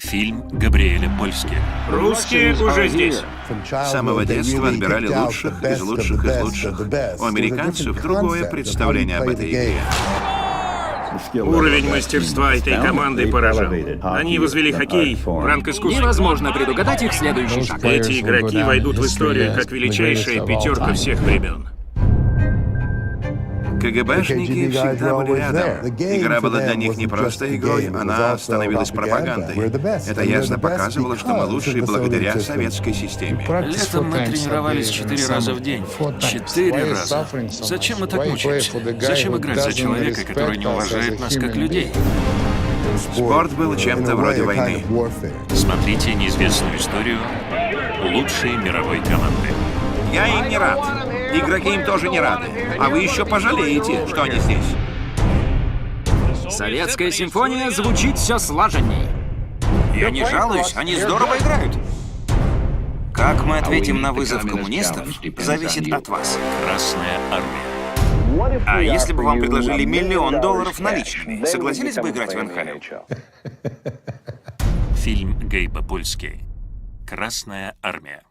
Фильм Габриэля Польски. Русские уже здесь. С самого детства отбирали лучших из лучших из лучших. У американцев другое представление об этой игре. Уровень мастерства этой команды поражал. Они возвели хоккей в ранг искусства. Невозможно предугадать их следующий шаг. Эти игроки войдут в историю как величайшая пятерка всех времен. КГБшники всегда были рядом. Игра была для них не просто игрой, она становилась пропагандой. Это ясно показывало, что мы лучшие благодаря советской системе. Летом мы тренировались 4 раза в день. 4 раза. Зачем мы так мучаемся? Зачем играть за человека, который не уважает нас как людей? Спорт был чем-то вроде войны. Смотрите неизвестную историю лучшей мировой команды. Я им не рад. Игроки им тоже не рады. А вы еще пожалеете, что они здесь. Советская симфония звучит все слаженней. Я не жалуюсь, они здорово играют. Как мы ответим на вызов коммунистов, зависит от вас. Красная армия. А если бы вам предложили $1 миллион наличными, согласились бы играть в НХЛ? Фильм Гейба Польски. Красная армия.